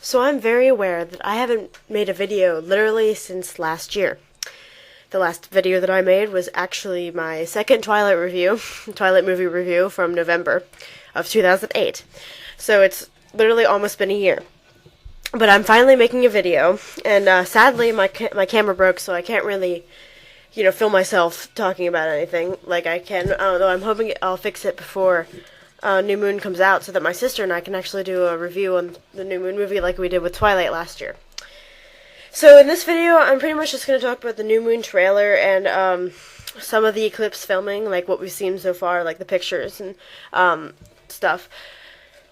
So I'm very aware that I haven't made a video literally since last year. The last video that I made was actually my second Twilight review, Twilight movie review from November of 2008. So it's literally almost been a year. But I'm finally making a video, and sadly my camera broke, so I can't really, film myself talking about anything like I can. Though I'm hoping I'll fix it before New Moon comes out, so that my sister and I can actually do a review on the New Moon movie like we did with Twilight last year. So in this video, I'm pretty much just going to talk about the New Moon trailer and some of the Eclipse filming, like what we've seen so far, like the pictures and stuff.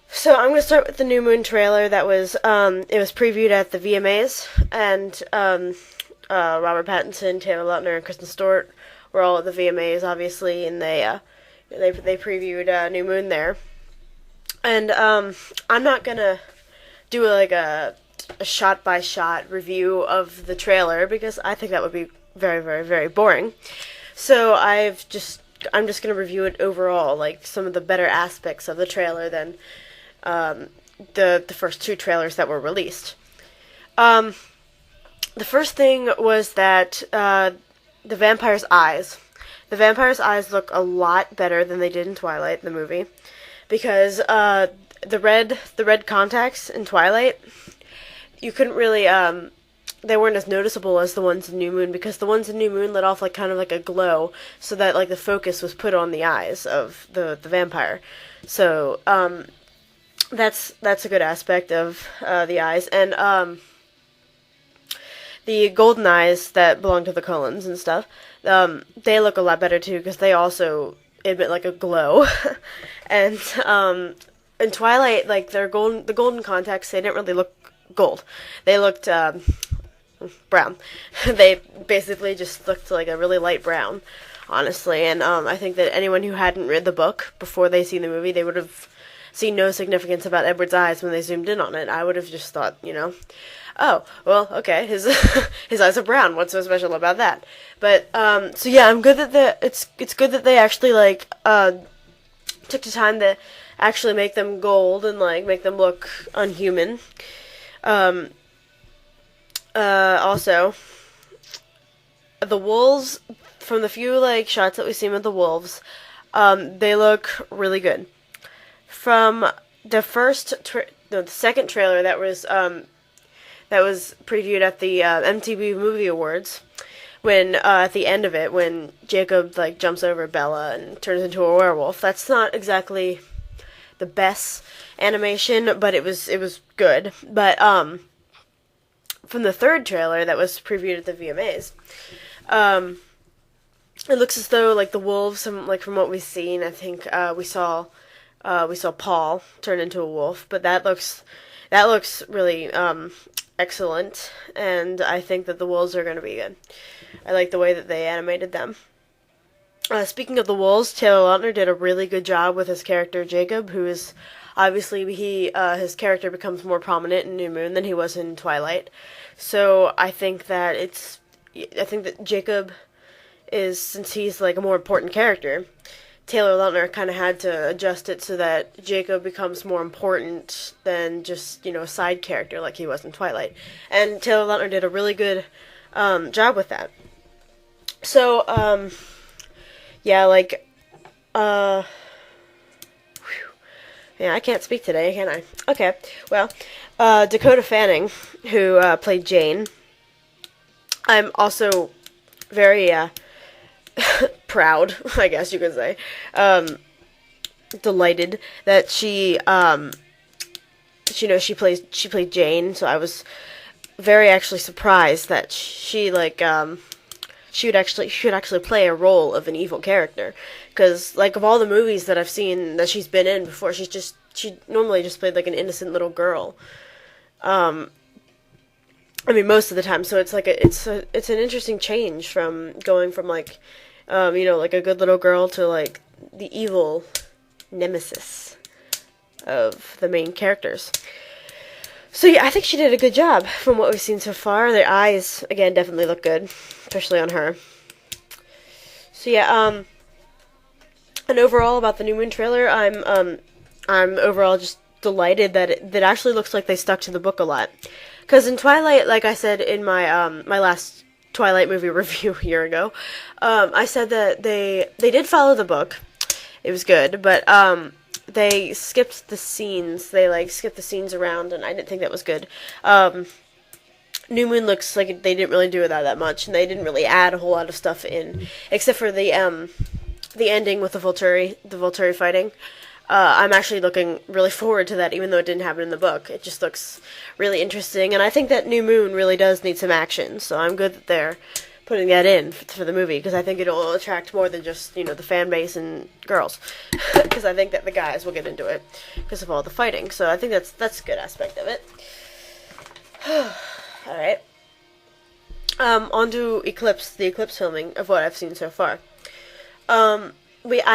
So I'm going to start with the New Moon trailer that was, it was previewed at the VMAs, and Robert Pattinson, Taylor Lautner, and Kristen Stewart were all at the VMAs, obviously, and they previewed New Moon there. And I'm not going to do like a shot-by-shot review of the trailer, because I think that would be very, very, very boring. So I'm just going to review it overall, like some of the better aspects of the trailer than the first two trailers that were released. The first thing was that the vampire's eyes. The vampire's eyes look a lot better than they did in Twilight, the movie, because the red contacts in Twilight, you couldn't really they weren't as noticeable as the ones in New Moon, because the ones in New Moon let off like kind of like a glow, so that like the focus was put on the eyes of the vampire. So that's a good aspect of the eyes. And the golden eyes that belong to the Cullens and stuff, they look a lot better too, because they also emit like a glow. And in Twilight, like the golden contacts, they didn't really look gold. They looked brown. They basically just looked like a really light brown, honestly. And I think that anyone who hadn't read the book before they seen the movie, they would have seen no significance about Edward's eyes when they zoomed in on it. I would have just thought, oh, well, okay, his his eyes are brown. What's so special about that? But so yeah, I'm good that it's good that they actually like took the time to actually make them gold and like make them look unhuman. Also, the wolves, from the few like shots that we've seen with the wolves, they look really good. From the the second trailer that was previewed at the MTV Movie Awards, when at the end of it, when Jacob like jumps over Bella and turns into a werewolf, that's not exactly the best animation, but it was good. But from the third trailer that was previewed at the VMAs, it looks as though like the wolves, like from what we've seen, I think we saw Paul turn into a wolf, but that looks really excellent, and I think that the wolves are going to be good. I like the way that they animated them. Speaking of the wolves, Taylor Lautner did a really good job with his character Jacob, who is obviously his character becomes more prominent in New Moon than he was in Twilight. So I think that Jacob is, since he's like a more important character, Taylor Lautner kind of had to adjust it so that Jacob becomes more important than just, a side character like he was in Twilight. And Taylor Lautner did a really good job with that. So, yeah, like, yeah, I can't speak today, can I? Okay, well, Dakota Fanning, who played Jane, I'm also very, proud, I guess you could say, delighted that she played Jane. So I was very actually surprised that she would actually play a role of an evil character, because like of all the movies that I've seen that she's been in before, she normally just played like an innocent little girl. I mean, most of the time. So it's like it's an interesting change from going from like like a good little girl to like the evil nemesis of the main characters. So yeah, I think she did a good job from what we've seen so far. Their eyes, again, definitely look good, especially on her. So yeah, and overall about the New Moon trailer, I'm overall just delighted that that actually looks like they stuck to the book a lot. Because in Twilight, like I said in my my last Twilight movie review a year ago, I said that they did follow the book. It was good, but they skipped the scenes. They like skipped the scenes around, and I didn't think that was good. New Moon looks like they didn't really do that much, and they didn't really add a whole lot of stuff in, except for the ending with the Volturi fighting. I'm actually looking really forward to that, even though it didn't happen in the book. It just looks really interesting, and I think that New Moon really does need some action, so I'm good that they're putting that in for the movie, because I think it'll attract more than just, the fan base and girls, because I think that the guys will get into it because of all the fighting, so I think that's a good aspect of it. Alright. On to Eclipse, the Eclipse filming of what I've seen so far. I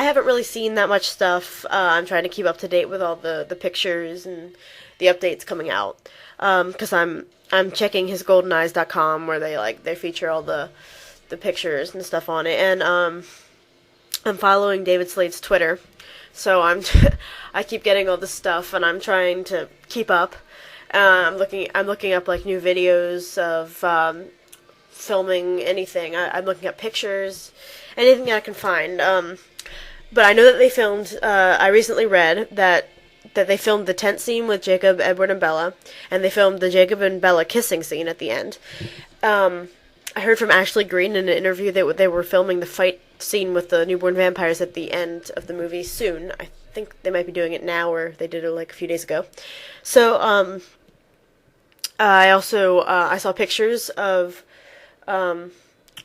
haven't really seen that much stuff. I'm trying to keep up to date with all the pictures and the updates coming out. Because I'm checking his goldeneyes.com where they feature all the pictures and stuff on it. And I'm following David Slade's Twitter. So I keep getting all this stuff, and I'm trying to keep up. I'm looking up like new videos of filming anything. I'm looking up pictures, anything I can find. But I know that they filmed. I recently read that they filmed the tent scene with Jacob, Edward, and Bella, and they filmed the Jacob and Bella kissing scene at the end. I heard from Ashley Greene in an interview that they were filming the fight scene with the newborn vampires at the end of the movie soon. I think they might be doing it now, or they did it like a few days ago. So I also I saw pictures of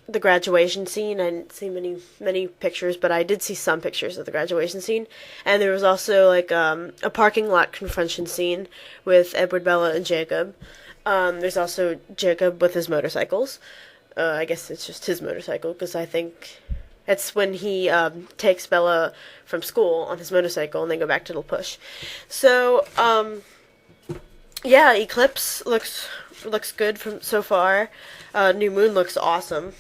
the graduation scene. I didn't see many pictures, but I did see some pictures of the graduation scene. And there was also like a parking lot confrontation scene with Edward, Bella, and Jacob. There's also Jacob with his motorcycles. I guess it's just his motorcycle, because I think it's when he takes Bella from school on his motorcycle and they go back to the push. So yeah, Eclipse looks good from so far. New Moon looks awesome.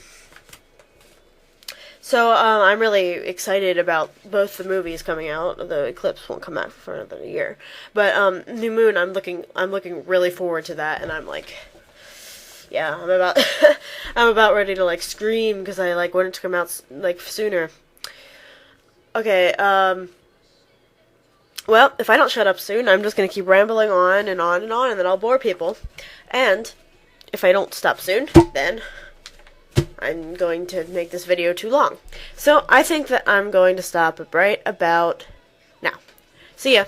So I'm really excited about both the movies coming out. The Eclipse won't come out for another year, but New Moon, I'm looking really forward to that, and I'm like, yeah, I'm about I'm about ready to like scream because I like want it to come out like sooner. Okay, well, if I don't shut up soon, I'm just gonna keep rambling on and on and on, and then I'll bore people. And if I don't stop soon, then I'm going to make this video too long. So I think that I'm going to stop right about now. See ya.